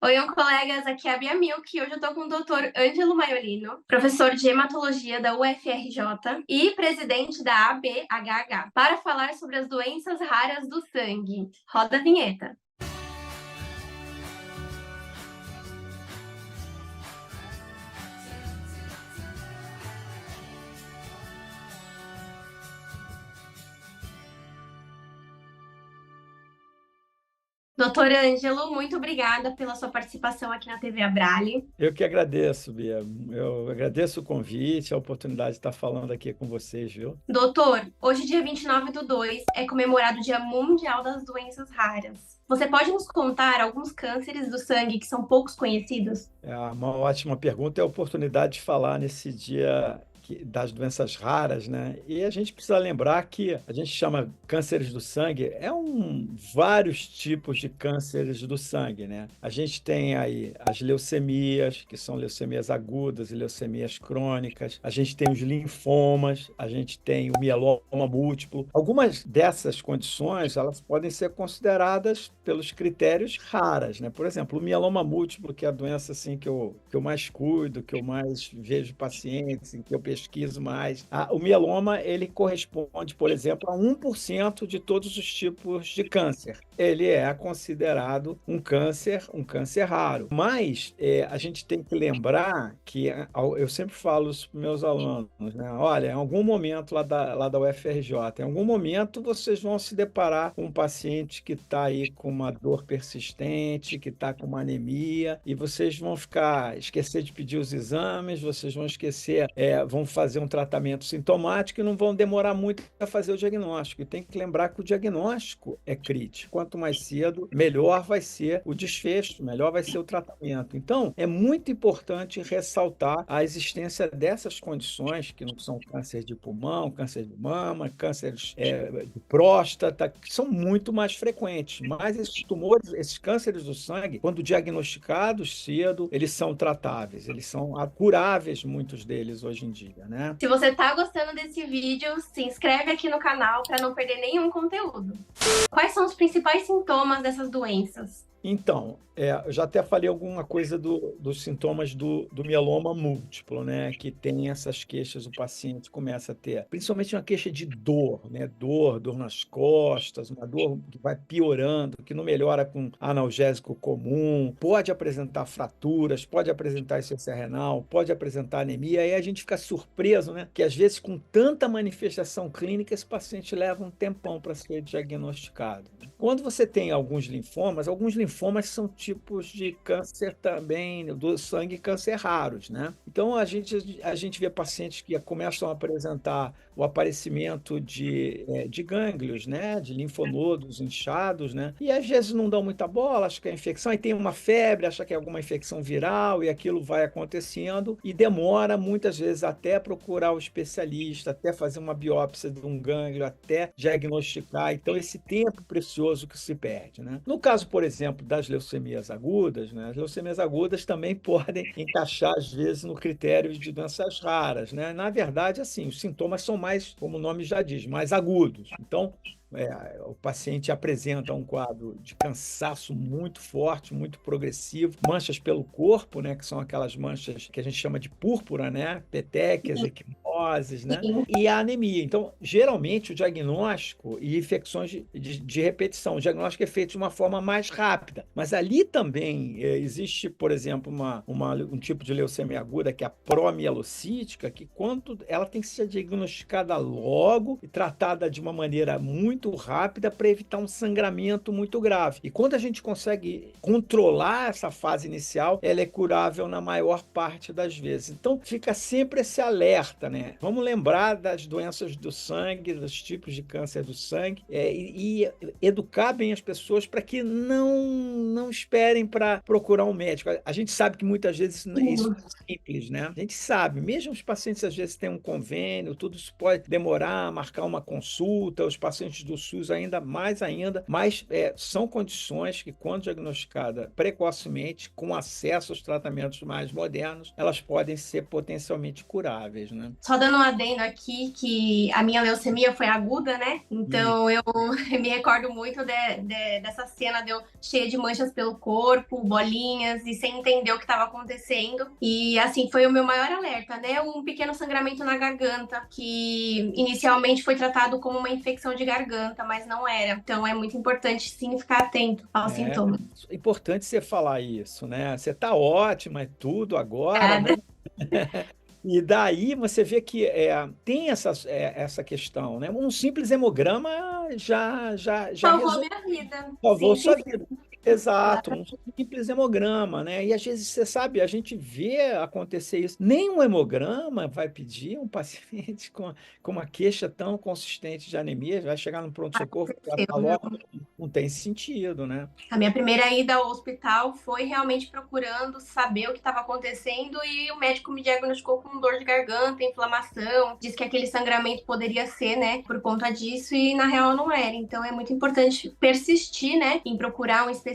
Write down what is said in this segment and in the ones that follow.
Oi, colegas, aqui é a Bia Milk e hoje eu tô com o Dr. Ângelo Maiolino, professor de hematologia da UFRJ e presidente da ABHH, para falar sobre as doenças raras do sangue. Roda a vinheta. Doutor Ângelo, muito obrigada pela sua participação aqui na TV Abrale. Eu que agradeço, Bia. Eu agradeço o convite, a oportunidade de estar falando aqui com vocês, viu? Doutor, hoje, dia 29/2, é comemorado o Dia Mundial das Doenças Raras. Você pode nos contar alguns cânceres do sangue que são poucos conhecidos? É uma ótima pergunta e a oportunidade de falar nesse dia das doenças raras, né? E a gente precisa lembrar que a gente chama cânceres do sangue, vários tipos de cânceres do sangue, né? A gente tem aí as leucemias, que são leucemias agudas e leucemias crônicas. A gente tem os linfomas, a gente tem o mieloma múltiplo. Algumas dessas condições, elas podem ser consideradas pelos critérios raras, né? Por exemplo, o mieloma múltiplo, que é a doença assim que eu mais cuido, que eu mais vejo pacientes, em que eu pesquiso mais. O mieloma, ele corresponde, por exemplo, a 1% de todos os tipos de câncer. Ele é considerado um câncer raro. Mas a gente tem que lembrar que eu sempre falo isso para os meus alunos, né? Olha, em algum momento lá da UFRJ, em algum momento vocês vão se deparar com um paciente que está aí com uma dor persistente, que está com uma anemia, e vocês vão esquecer de pedir os exames, vocês vão esquecer, vão fazer um tratamento sintomático e não vão demorar muito para fazer o diagnóstico. E tem que lembrar que o diagnóstico é crítico. Quanto mais cedo, melhor vai ser o desfecho, melhor vai ser o tratamento. Então, é muito importante ressaltar a existência dessas condições, que não são câncer de pulmão, câncer de mama, cânceres de próstata, que são muito mais frequentes. Mas esses tumores, esses cânceres do sangue, quando diagnosticados cedo, eles são tratáveis, eles são curáveis, muitos deles hoje em dia, né? Se você tá gostando desse vídeo, se inscreve aqui no canal para não perder nenhum conteúdo. Quais são os principais sintomas dessas doenças? Então, eu já até falei alguma coisa dos sintomas do mieloma múltiplo, né? Que tem essas queixas, o paciente começa a ter, principalmente uma queixa de dor, né? Dor nas costas, uma dor que vai piorando, que não melhora com analgésico comum, pode apresentar fraturas, pode apresentar insuficiência renal, pode apresentar anemia, aí a gente fica surpreso, né? Que às vezes, com tanta manifestação clínica, esse paciente leva um tempão para ser diagnosticado. Quando você tem alguns linfomas são tipos de câncer também do sangue, câncer raros, né? Então a gente vê pacientes que começam a apresentar o aparecimento de gânglios, né? De linfonodos inchados, né? E às vezes não dão muita bola, acha que é infecção, e tem uma febre, acha que é alguma infecção viral, e aquilo vai acontecendo e demora muitas vezes até procurar o especialista, até fazer uma biópsia de um gânglio, até diagnosticar. Então esse tempo precioso que se perde, né? No caso, por exemplo, das leucemias agudas, né? As leucemias agudas também podem encaixar, às vezes, no critério de doenças raras, né? Na verdade, assim, os sintomas são mais, como o nome já diz, mais agudos. Então, o paciente apresenta um quadro de cansaço muito forte, muito progressivo, manchas pelo corpo, né, que são aquelas manchas que a gente chama de púrpura, né, petequias, equimoses, né, e a anemia. Então, geralmente, o diagnóstico e infecções de repetição, o diagnóstico é feito de uma forma mais rápida, mas ali também existe, por exemplo, um tipo de leucemia aguda, que é a promielocítica, que quando ela tem que ser diagnosticada logo e tratada de uma maneira muito rápida para evitar um sangramento muito grave. E quando a gente consegue controlar essa fase inicial, ela é curável na maior parte das vezes. Então, fica sempre esse alerta, né? Vamos lembrar das doenças do sangue, dos tipos de câncer do sangue, e educar bem as pessoas para que não esperem para procurar um médico. A gente sabe que muitas vezes isso não é simples, né? A gente sabe, mesmo os pacientes às vezes têm um convênio, tudo isso pode demorar, marcar uma consulta, os pacientes do SUS ainda, mas são condições que, quando diagnosticada precocemente, com acesso aos tratamentos mais modernos, elas podem ser potencialmente curáveis, né? Só dando um adendo aqui que a minha leucemia foi aguda, né? Então eu me recordo muito dessa cena de eu cheia de manchas pelo corpo, bolinhas e sem entender o que estava acontecendo. E assim, foi o meu maior alerta, né? Um pequeno sangramento na garganta, que inicialmente foi tratado como uma infecção de garganta, mas não era. Então é muito importante sim ficar atento aos É sintomas. importante você falar isso, né? Você tá ótima e tudo agora, né? E daí você vê que tem essa questão, né? Um simples hemograma já Salvou resolve, minha vida. salvou Sim, sim, sua sim. vida. Exato, um Exatamente. simples hemograma, né? E às vezes você sabe, a gente vê acontecer isso. Nem um hemograma vai pedir um paciente com uma queixa tão consistente de anemia, vai chegar no pronto-socorro e tratar Aconteceu, logo. viu? Não tem sentido, né? A minha primeira ida ao hospital foi realmente procurando saber o que estava acontecendo e o médico me diagnosticou com dor de garganta, inflamação, disse que aquele sangramento poderia ser, né, por conta disso e na real não era. Então é muito importante persistir, né, em procurar um especialista.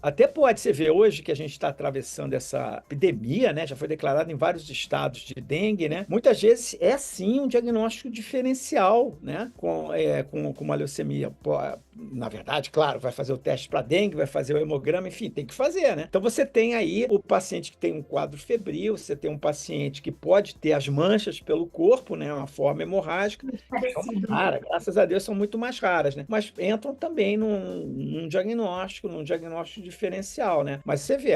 Até pode você ver hoje que a gente está atravessando essa epidemia, né? Já foi declarado em vários estados de dengue, né? Muitas vezes é sim um diagnóstico diferencial, né? Com uma leucemia. Pô, na verdade, claro, vai fazer o teste para dengue, vai fazer o hemograma, enfim, tem que fazer, né? Então você tem aí o paciente que tem um quadro febril, você tem um paciente que pode ter as manchas pelo corpo, né? Uma forma hemorrágica, que é uma Parecido. rara, graças a Deus são muito mais raras, né? Mas entram também num diagnóstico diferencial, né? Mas você vê,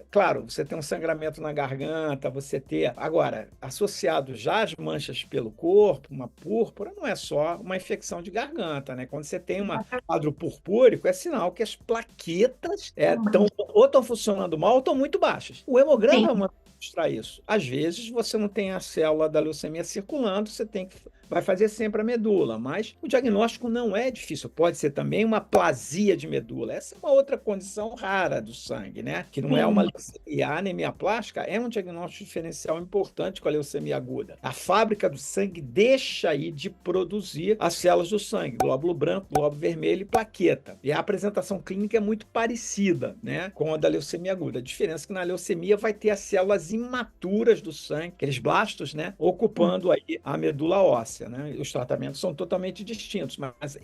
claro, você tem um sangramento na garganta, você ter. Agora, associado já às manchas pelo corpo, uma púrpura, não é só uma infecção de garganta, né? Quando você tem um quadro purpúrico, é sinal que as plaquetas ou estão funcionando mal ou estão muito baixas. O hemograma é Sim. uma mostrar isso. Às vezes você não tem a célula da leucemia circulando, vai fazer sempre a medula, mas o diagnóstico não é difícil. Pode ser também uma plasia de medula. Essa é uma outra condição rara do sangue, né? Que não é uma Sim. leucemia. A anemia plástica é um diagnóstico diferencial importante com a leucemia aguda. A fábrica do sangue deixa aí de produzir as células do sangue, glóbulo branco, glóbulo vermelho e plaqueta. E a apresentação clínica é muito parecida, né, com a da leucemia aguda. A diferença é que na leucemia vai ter as células imaturas do sangue, aqueles blastos, né, ocupando aí a medula óssea, né? Os tratamentos são totalmente distintos, mas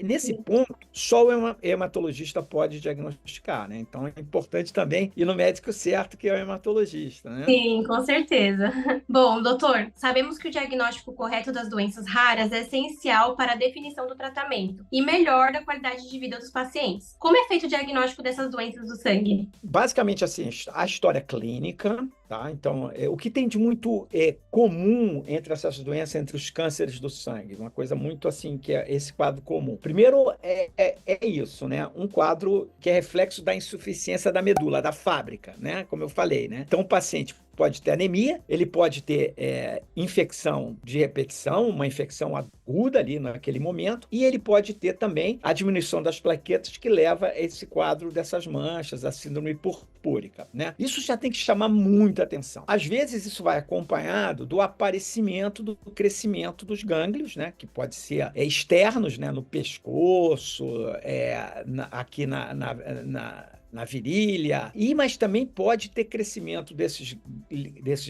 nesse ponto só o hematologista pode diagnosticar, né? Então é importante também ir no médico certo, que é o hematologista, né? Sim, com certeza. Bom, doutor, sabemos que o diagnóstico correto das doenças raras é essencial para a definição do tratamento e melhor da qualidade de vida dos pacientes. Como é feito o diagnóstico dessas doenças do sangue? Basicamente, assim, a história clínica, tá? Então, o que tem de muito comum entre essas doenças, entre os cânceres do sangue? Uma coisa muito assim, que é esse quadro comum. Primeiro, é isso, né? Um quadro que é reflexo da insuficiência da medula, da fábrica, né? Como eu falei, né? Então, o paciente pode ter anemia, ele pode ter infecção de repetição, uma infecção aguda ali naquele momento, e ele pode ter também a diminuição das plaquetas que leva a esse quadro dessas manchas, a síndrome purpúrica, né? Isso já tem que chamar muita atenção. Às vezes isso vai acompanhado do aparecimento, do crescimento dos gânglios, né? Que pode ser externos, né? No pescoço, aqui na virilha, mas também pode ter crescimento desses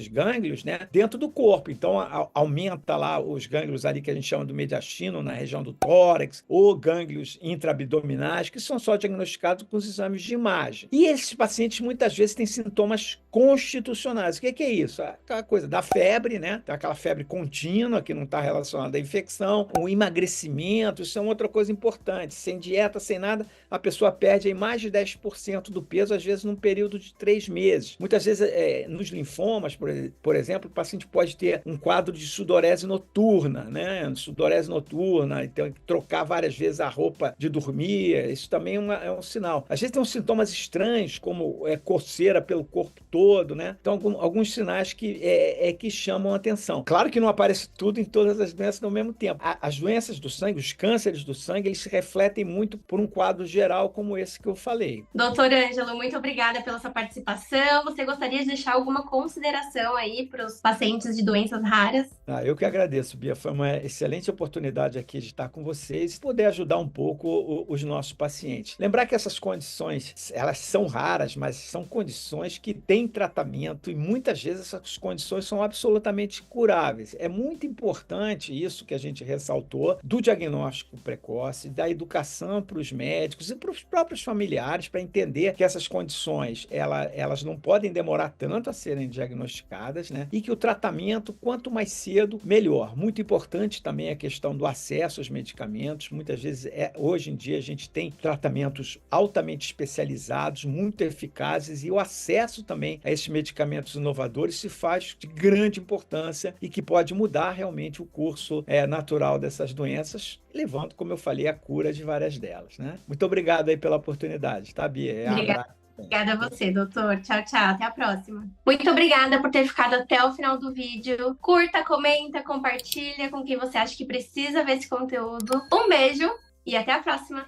gânglios, né, dentro do corpo. Então, aumenta lá os gânglios ali que a gente chama do mediastino, na região do tórax, ou gânglios intraabdominais, que são só diagnosticados com os exames de imagem. E esses pacientes, muitas vezes, têm sintomas constitucionais. O que é isso? Aquela coisa da febre, né, aquela febre contínua, que não está relacionada à infecção, o emagrecimento, isso é outra coisa importante. Sem dieta, sem nada, a pessoa perde aí mais de 10% do peso, às vezes num período de 3 meses. Muitas vezes, nos linfomas, por exemplo, o paciente pode ter um quadro de sudorese noturna, né? Sudorese noturna, então tem que trocar várias vezes a roupa de dormir, isso também é um sinal. Às vezes tem uns sintomas estranhos, como coceira pelo corpo todo, né? Então, alguns sinais que chamam a atenção. Claro que não aparece tudo em todas as doenças ao mesmo tempo. As doenças do sangue, os cânceres do sangue, eles se refletem muito por um quadro geral como esse que eu falei. Doutor, Doutor Ângelo, muito obrigada pela sua participação. Você gostaria de deixar alguma consideração aí para os pacientes de doenças raras? Eu que agradeço, Bia. Foi uma excelente oportunidade aqui de estar com vocês e poder ajudar um pouco os nossos pacientes. Lembrar que essas condições, elas são raras, mas são condições que têm tratamento e muitas vezes essas condições são absolutamente curáveis. É muito importante isso que a gente ressaltou do diagnóstico precoce, da educação para os médicos e para os próprios familiares para entender que essas condições, elas não podem demorar tanto a serem diagnosticadas, né? E que o tratamento, quanto mais cedo, melhor. Muito importante também a questão do acesso aos medicamentos. Muitas vezes, hoje em dia, a gente tem tratamentos altamente especializados, muito eficazes, e o acesso também a esses medicamentos inovadores se faz de grande importância e que pode mudar realmente o curso natural dessas doenças, levando, como eu falei, a cura de várias delas, né? Muito obrigado aí pela oportunidade, tá, Bia? Obrigada. Obrigada a você, doutor. Tchau, tchau. Até a próxima. Muito obrigada por ter ficado até o final do vídeo. Curta, comenta, compartilha com quem você acha que precisa ver esse conteúdo. Um beijo e até a próxima.